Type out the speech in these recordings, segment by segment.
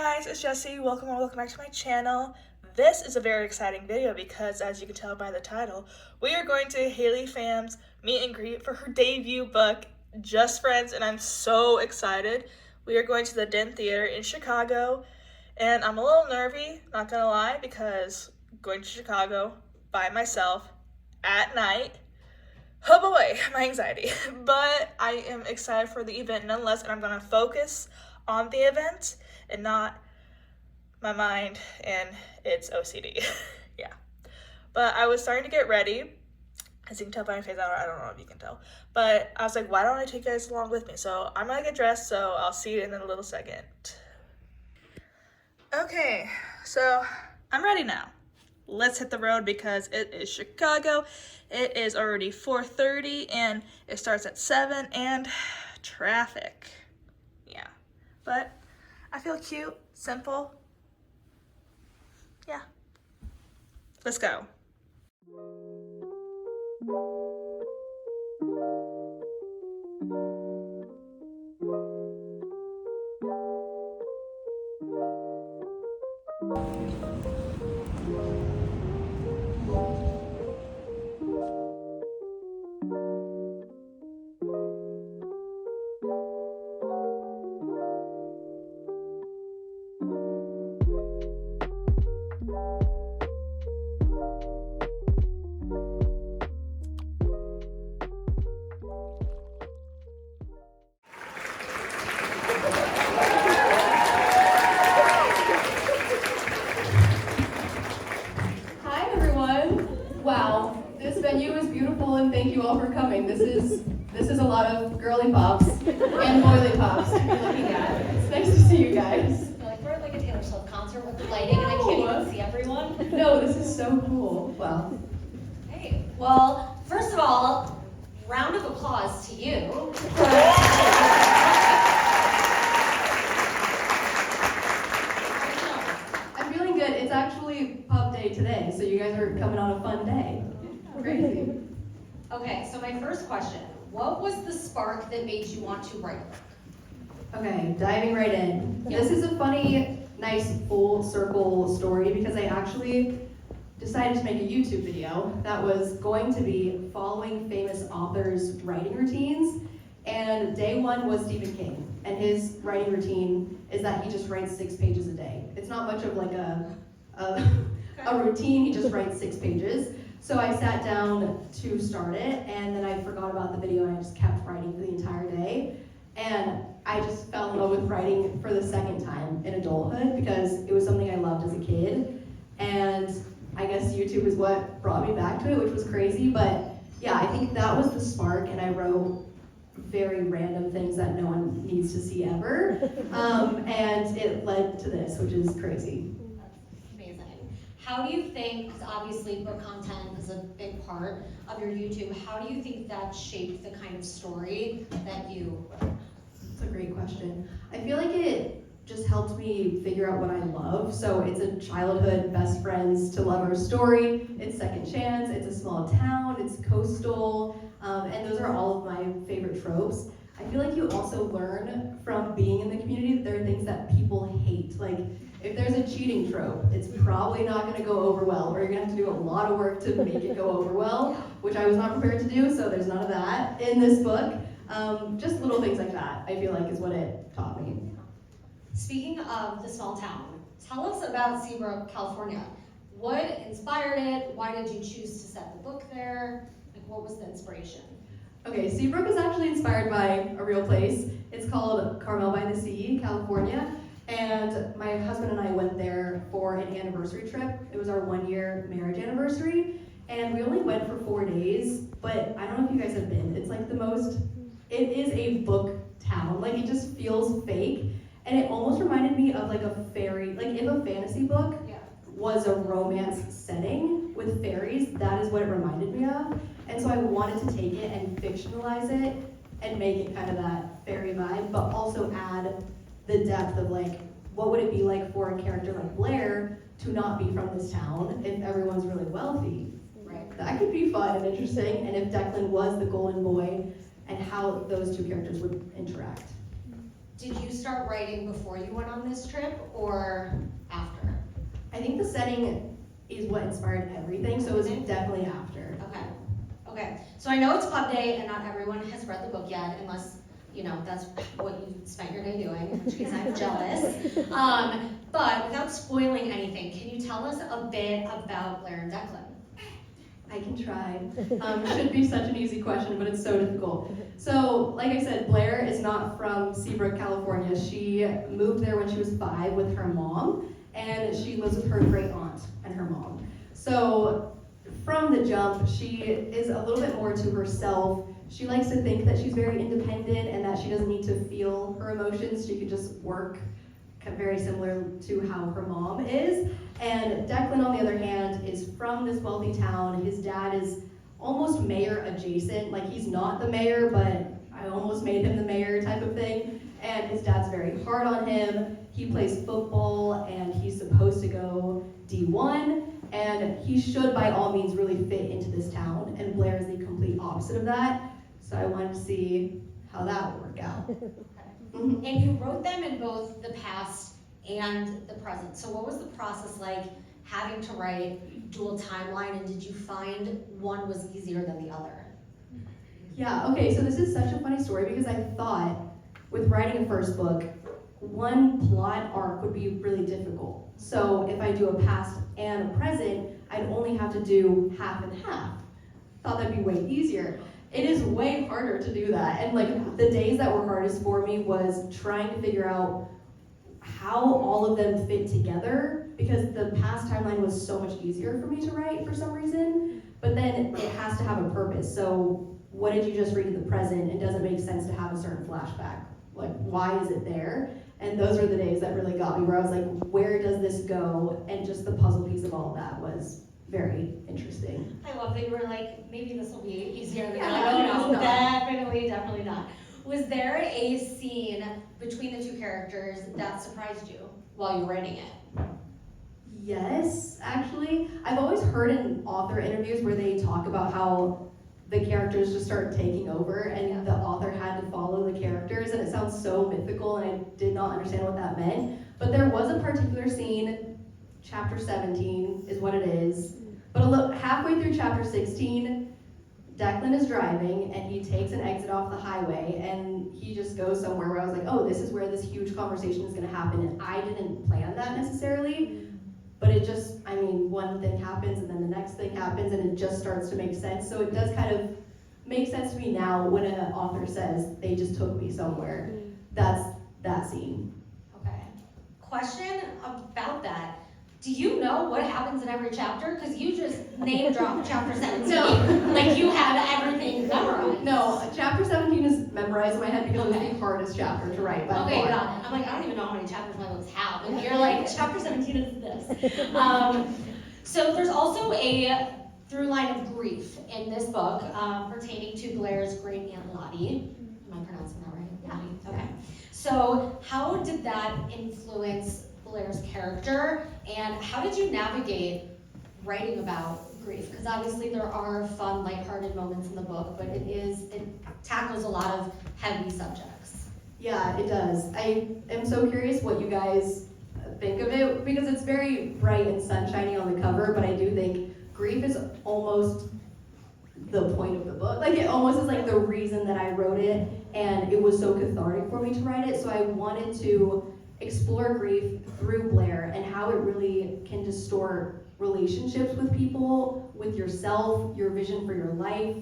guys, it's Jessie. Welcome back to my channel. This is a very exciting video because, as you can tell by the title, we are going to Haley Pham's meet and greet for her debut book, Just Friends, and I'm so excited. We are going to the Den Theater in Chicago, and I'm a little nervy, not gonna lie, because going to Chicago by myself at night, oh boy, my anxiety. But I am excited for the event nonetheless, and I'm gonna focus on the event and not my mind and its OCD. Yeah. But I was starting to get ready. As you can tell by my face, I don't know if you can tell. But I was like, why don't I take you guys along with me? So I'm gonna get dressed, so I'll see you in a little second. Okay, so I'm ready now. Let's hit the road because it is Chicago. It is already 4:30 and it starts at 7 and traffic. Yeah, but I feel cute, simple. Yeah, let's go. Wow, this venue is beautiful and thank you all for coming. This is a lot of girly pops and boily pops to be looking at. It's nice to see you guys. We're at like a Taylor Swift concert with lighting and I can't even see everyone. No, this is so cool. Well. Hey, well, first of all, round of applause to you. I'm feeling good. It's actually pub day today, so you guys are coming on a fun day. Crazy. Okay, so my first question, what was the spark that made you want to write a book? Okay, diving right in. Yeah. This is a funny, nice, full circle story because I actually decided to make a YouTube video that was going to be following famous authors' writing routines. And day one was Stephen King. And his writing routine is that he just writes 6 pages a day. It's not much of like a routine, he just writes 6 pages. So I sat down to start it, and then I forgot about the video and I just kept writing for the entire day. And I just fell in love with writing for the second time in adulthood because it was something I loved as a kid. And I guess YouTube is what brought me back to it, which was crazy. But yeah, I think that was the spark, and I wrote very random things that no one needs to see ever. And it led to this, which is crazy. That's amazing. How do you think, because obviously book content is a big part of your YouTube, how do you think that shaped the kind of story that you wrote? That's a great question. I feel like it just helped me figure out what I love. So it's a childhood best friends to lovers story. It's second chance, it's a small town, it's coastal, and those are all of my favorite tropes. I feel like you also learn from being in the community that there are things that people hate. Like if there's a cheating trope, it's probably not gonna go over well, or you're gonna have to do a lot of work to make it go over well, which I was not prepared to do, so there's none of that in this book. Just little things like that, I feel like, is what it taught me. Speaking of the small town, tell us about Seabrook, California. What inspired it? Why did you choose to set the book there? Like, what was the inspiration? Okay, Seabrook is actually inspired by a real place. It's called Carmel by the Sea, California. And my husband and I went there for an anniversary trip. It was our 1-year marriage anniversary. And we only went for 4 days, but I don't know if you guys have been. It's like it is a book town. Like it just feels fake. And it almost reminded me of like a fairy, like if a fantasy book was a romance setting with fairies, that is what it reminded me of. And so I wanted to take it and fictionalize it and make it kind of that fairy vibe, but also add the depth of like, what would it be like for a character like Blair to not be from this town if everyone's really wealthy? Right. That could be fun and interesting, and if Declan was the golden boy, and how those two characters would interact. Did you start writing before you went on this trip or after? I think the setting is what inspired everything, so it was definitely after. Okay. Okay. So I know it's pub day and not everyone has read the book yet, unless, you know, that's what you spent your day doing, in which case I'm jealous. But without spoiling anything, can you tell us a bit about Blair and Declan? I can try. Should be such an easy question, but it's so difficult. So, like I said, Blair is not from Seabrook, California. She moved there when she was 5 with her mom, and she lives with her great aunt and her mom. So, from the jump, she is a little bit more to herself. She likes to think that she's very independent and that she doesn't need to feel her emotions. She can just work, very similar to how her mom is. And Declan, on the other hand, is from this wealthy town. His dad is almost mayor adjacent. Like, he's not the mayor, but I almost made him the mayor type of thing. And his dad's very hard on him. He plays football, and he's supposed to go D1. And he should, by all means, really fit into this town. And Blair is the complete opposite of that. So I wanted to see how that would work out. And you wrote them in both the past and the present. So what was the process like having to write dual timeline, and did you find one was easier than the other? Yeah, okay, so this is such a funny story because I thought with writing a first book, one plot arc would be really difficult. So if I do a past and a present, I'd only have to do half and half. Thought that'd be way easier. It is way harder to do that. And like the days that were hardest for me was trying to figure out how all of them fit together, because the past timeline was so much easier for me to write for some reason, but then it has to have a purpose. So what did you just read in the present, and does it make sense to have a certain flashback? Like, why is it there? And those were the days that really got me, where I was like, where does this go? And just the puzzle piece of all of that was very interesting. I love that you were like, maybe this will be easier than Yeah, like, oh no, no. definitely not. Was there a scene between the two characters that surprised you while you were writing it? Yes, actually. I've always heard in author interviews where they talk about how the characters just start taking over and the author had to follow the characters, and it sounds so mythical and I did not understand what that meant. But there was a particular scene, chapter 17 is what it is, but halfway through chapter 16, Declan is driving and he takes an exit off the highway and he just goes somewhere where I was like, oh, this is where this huge conversation is going to happen, and I didn't plan that necessarily. But it just, I mean, one thing happens and then the next thing happens and it just starts to make sense. So it does kind of make sense to me now when an author says, they just took me somewhere. That's that scene. Okay. Question about that. Do you know what happens in every chapter? Because you just name dropped chapter 17. No. Like you have everything memorized. No, chapter 17 is memorized in my head because it was the hardest chapter to write by Okay, far. got it. I'm like, I don't even know how many chapters my books have. And you're like, chapter 17 is this. So there's also a through line of grief in this book pertaining to Blair's great aunt Lottie. Am I pronouncing that right? Yeah. Okay. So how did that influence Blair's character, and how did you navigate writing about grief? Because obviously there are fun, lighthearted moments in the book, but it tackles a lot of heavy subjects. Yeah, it does. I am so curious what you guys think of it, because it's very bright and sunshiny on the cover, but I do think grief is almost the point of the book. Like, it almost is like the reason that I wrote it, and it was so cathartic for me to write it, so I wanted to explore grief through Blair and how it really can distort relationships with people, with yourself, your vision for your life,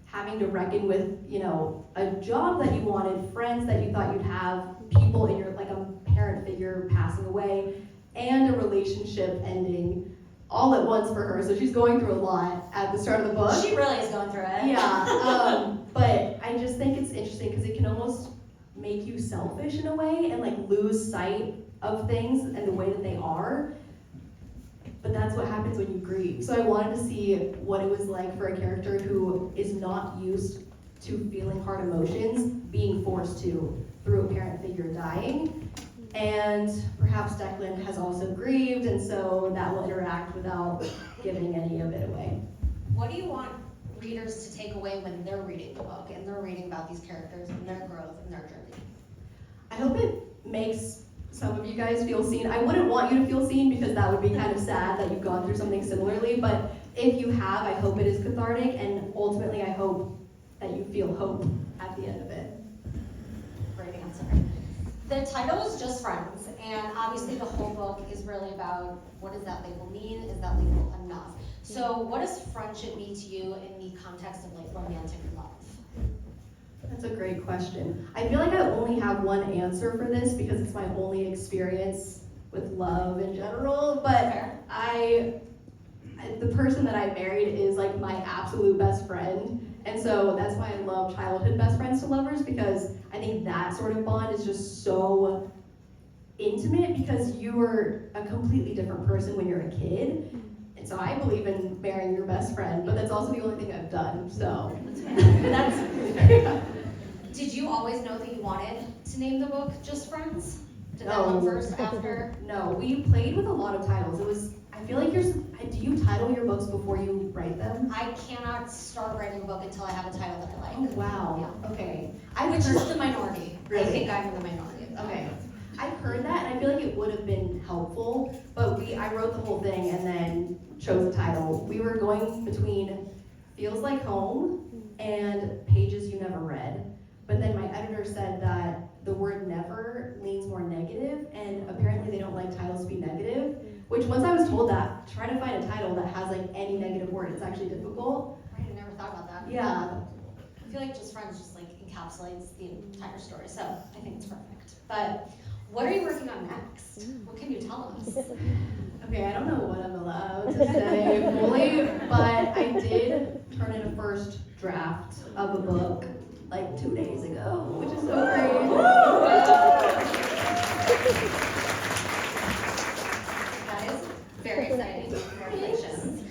having to reckon with, you know, a job that you wanted, friends that you thought you'd have, people in your, like a parent figure passing away, and a relationship ending all at once for her. So she's going through a lot at the start of the book. She really is going through it. Yeah, but I just think it's interesting because it can almost make you selfish in a way and like lose sight of things and the way that they are. But that's what happens when you grieve. So I wanted to see what it was like for a character who is not used to feeling hard emotions, being forced to through a parent figure dying. And perhaps Declan has also grieved, and so that will interact without giving any of it away. What do you want readers to take away when they're reading the book and they're reading about these characters and their growth and their journey? I hope it makes some of you guys feel seen. I wouldn't want you to feel seen because that would be kind of sad that you've gone through something similarly, but if you have, I hope it is cathartic, and ultimately I hope that you feel hope at the end of it. Great answer. The title is Just Friends, and obviously the whole book is really about what does that label mean? Is that label enough? So what does friendship mean to you in the context of like romantic love? That's a great question. I feel like I only have one answer for this because it's my only experience with love in general, but Fair. the person that I married is like my absolute best friend, and so that's why I love childhood best friends to lovers, because I think that sort of bond is just so intimate because you are a completely different person when you're a kid. And so I believe in marrying your best friend, but that's also the only thing I've done, so. That's Did you always know that you wanted to name the book Just Friends? Did that come first, after? No, we played with a lot of titles. I feel like do you title your books before you write them? I cannot start writing a book until I have a title that I Oh, like. wow, okay. Which is the minority. Really? I think I'm in the minority. Okay. I've heard that, and I feel like it would have been helpful, but I wrote the whole thing and then chose the title. We were going between Feels Like Home and Pages You Never Read, but then my editor said that the word never leans more negative, and apparently they don't like titles to be negative, which once I was told that, trying to find a title that has like any negative word, it's actually difficult. Right, I never thought about that. Yeah. I feel like Just Friends just like encapsulates the entire story, so I think it's perfect. But what are you working on next? What can you tell us? Okay, I don't know what I'm allowed to say fully, but I did turn in a first draft of a book like 2 days ago, which is so great. That is very exciting. Congratulations.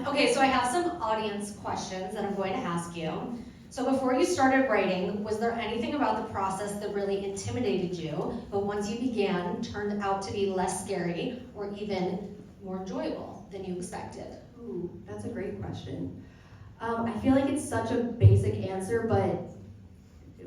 Okay, so I have some audience questions that I'm going to ask you. So before you started writing, was there anything about the process that really intimidated you, but once you began, turned out to be less scary or even more enjoyable than you expected? Ooh, that's a great question. I feel like it's such a basic answer, but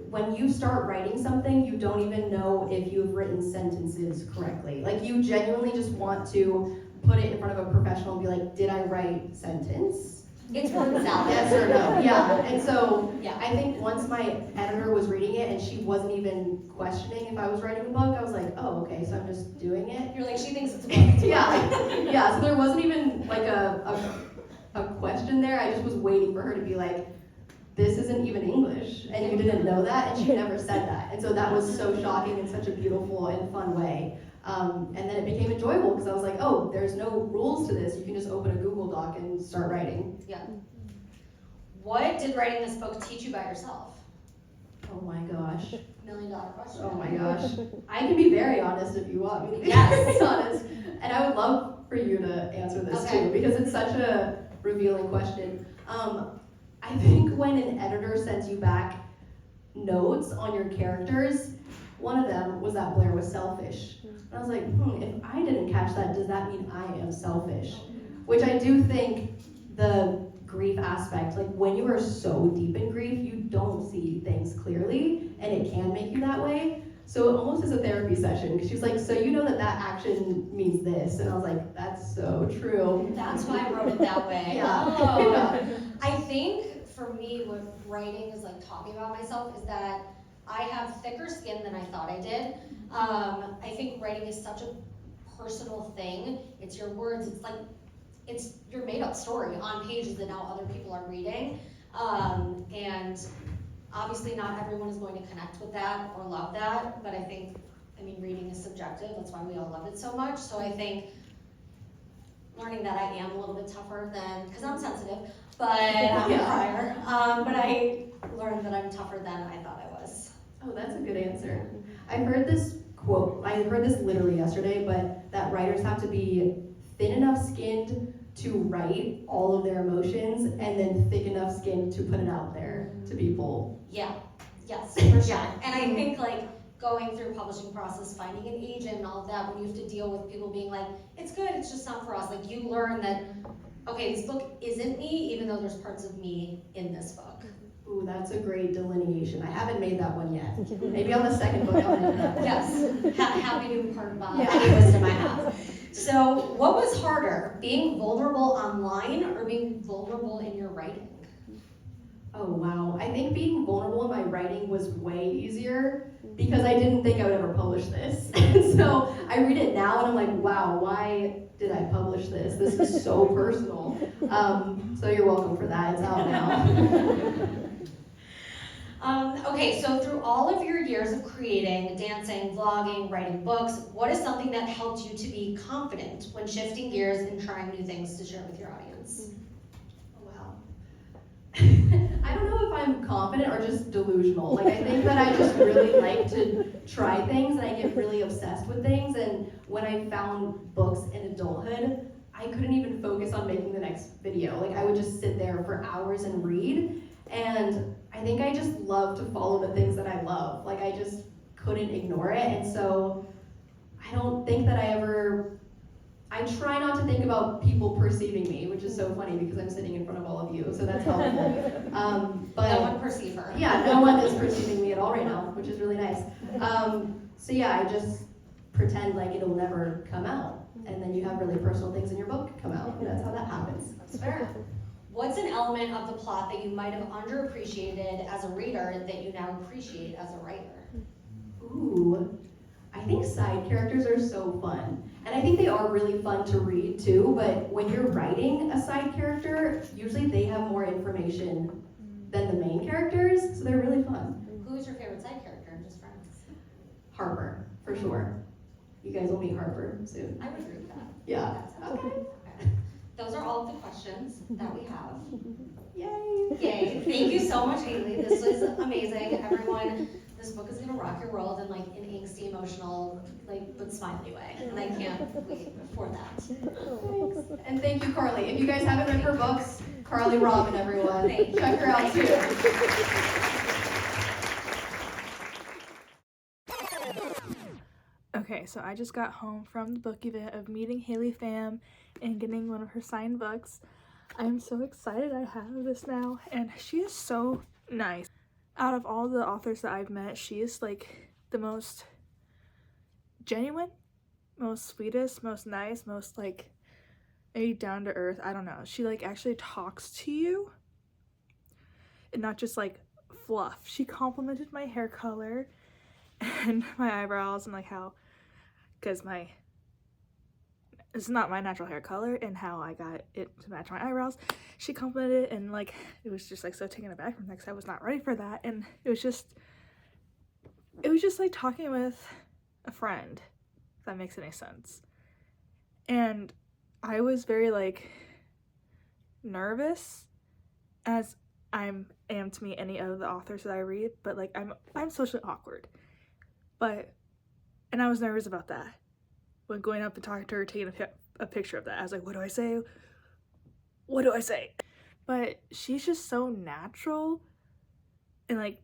when you start writing something, you don't even know if you've written sentences correctly. Like, you genuinely just want to put it in front of a professional and be like, did I write sentence? It's word salad. Yes or no? Yeah. And so Yeah. I think once my editor was reading it and she wasn't even questioning if I was writing a book, I was like, oh, okay, so I'm just doing it. You're like, she thinks it's a book. Yeah. So there wasn't even like a question there. I just was waiting for her to be like, this isn't even English, and you didn't know that, and she never said that. And so that was so shocking in such a beautiful and fun way. And then it became enjoyable because I was like, oh, there's no rules to this. You can just open a Google Doc and start writing. Yeah. What did writing this book teach you about yourself? Oh my gosh. $1 million question. Oh my gosh. I can be very honest if you want me to be Yes. honest. And I would love for you to answer this Okay. too, because it's such a revealing question. I think when an editor sends you back notes on your characters, one of them was that Blair was selfish. And I was like, if I didn't catch that, does that mean I am selfish? Which I do think the grief aspect, like when you are so deep in grief, you don't see things clearly, and it can make you that way. So it almost is a therapy session, because she's like, so you know that action means this. And I was like, that's so true. That's why I wrote it that way. Yeah. Oh. Yeah. I think for me, what writing is like talking about myself is that I have thicker skin than I thought I did. I think writing is such a personal thing. It's your words. It's like it's your made-up story on pages that now other people are reading. And obviously, not everyone is going to connect with that or love that. But I mean, reading is subjective. That's why we all love it so much. So I think learning that I am a little bit tougher than, because I'm sensitive, but I'm a crier. But I learned that I'm tougher than I thought I was. Oh, that's a good answer. I heard this quote, I heard this literally yesterday, but that writers have to be thin enough skinned to write all of their emotions, and then thick enough skinned to put it out there to people. Yeah, yes, for sure. And I think like going through publishing process, finding an agent and all of that, when you have to deal with people being like, it's good, it's just not for us. Like you learn that, okay, this book isn't me, even though there's parts of me in this book. Ooh, that's a great delineation. I haven't made that one yet. Maybe on the second book I'll make that. Yes, happy to impart any wisdom I have. So, what was harder, being vulnerable online or being vulnerable in your writing? Oh wow, I think being vulnerable in my writing was way easier because I didn't think I would ever publish this. And so I read it now and I'm like, wow, why did I publish this? This is so personal. So you're welcome for that, it's out now. Okay, so through all of your years of creating, dancing, vlogging, writing books, what is something that helped you to be confident when shifting gears and trying new things to share with your audience? Oh, wow. I don't know if I'm confident or just delusional. Like, I think that I just really like to try things and I get really obsessed with things. And when I found books in adulthood, I couldn't even focus on making the next video. Like, I would just sit there for hours and read. And I think I just love to follow the things that I love. Like, I just couldn't ignore it. And so I don't think that I try not to think about people perceiving me, which is so funny because I'm sitting in front of all of you, so that's helpful. But No one perceive her. yeah, no one is perceiving me at all right now, which is really nice. So yeah, I just pretend like it'll never come out. And then you have really personal things in your book come out, and that's how that happens. That's fair. What's an element of the plot that you might have underappreciated as a reader that you now appreciate as a writer? Ooh, I think side characters are so fun. And I think they are really fun to read too, but when you're writing a side character, usually they have more information than the main characters, so they're really fun. Who is your favorite side character in Just Friends? Harper, for sure. You guys will meet Harper soon. I would agree with that. Yeah. Okay. Those are all of the questions that we have. Yay! Yay. Thank you so much, Haley. This was amazing. Everyone, this book is gonna rock your world in like an angsty, emotional, like, but smiley way. And I can't wait for that. Thanks. And thank you, Carly. If you guys haven't read her books, Carly Robin, everyone. Thank you. Check her out too. Okay, so I just got home from the book event of meeting Haley Pham and getting one of her signed books. I'm so excited I have this now, and she is so nice. Out of all the authors that I've met, she is like the most genuine, most sweetest, most nice, most like maybe down to earth. I don't know. She like actually talks to you and not just like fluff. She complimented my hair color and my eyebrows and like how, because it's not my natural hair color, and how I got it to match my eyebrows. She complimented it, and like it was just like so taken aback from that because I was not ready for that. And it was just like talking with a friend, if that makes any sense. And I was very like nervous, as I am to meet any of the authors that I read, but like I'm socially awkward. And I was nervous about that when going up and talking to her, taking a picture of that. I was like, what do I say? What do I say? But she's just so natural and like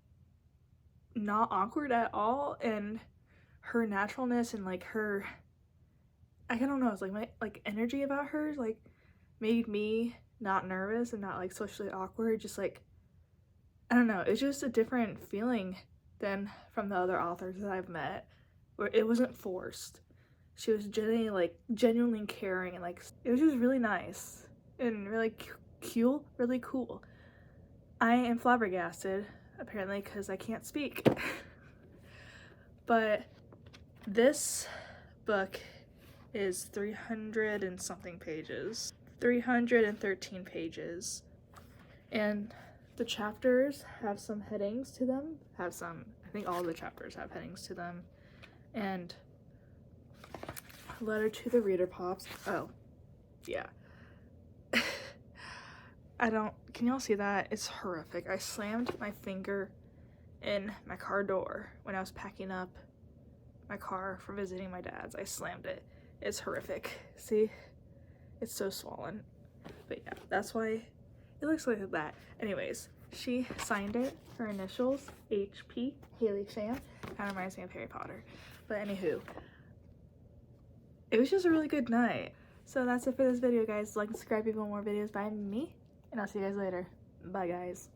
not awkward at all, and her naturalness and like her, I don't know, it's like my like energy about her like made me not nervous and not like socially awkward. Just like, I don't know, it's just a different feeling than from the other authors that I've met, where it wasn't forced. She was genuinely caring, and like it was just really nice and really really cool. I am flabbergasted, apparently, because I can't speak. But this book is 300 and something pages, 313 pages, and the chapters have some headings to them, I think all the chapters have headings to them, and letter to the reader pops. Oh, yeah. Can y'all see that? It's horrific. I slammed my finger in my car door when I was packing up my car for visiting my dad's. I slammed it. It's horrific. See? It's so swollen. But yeah, that's why it looks like that. Anyways, she signed it, her initials, HP, Haley Pham. Kind of reminds me of Harry Potter. But anywho, it was just a really good night. So that's it for this video, guys. Like and subscribe if you want more videos by me, and I'll see you guys later. Bye, guys.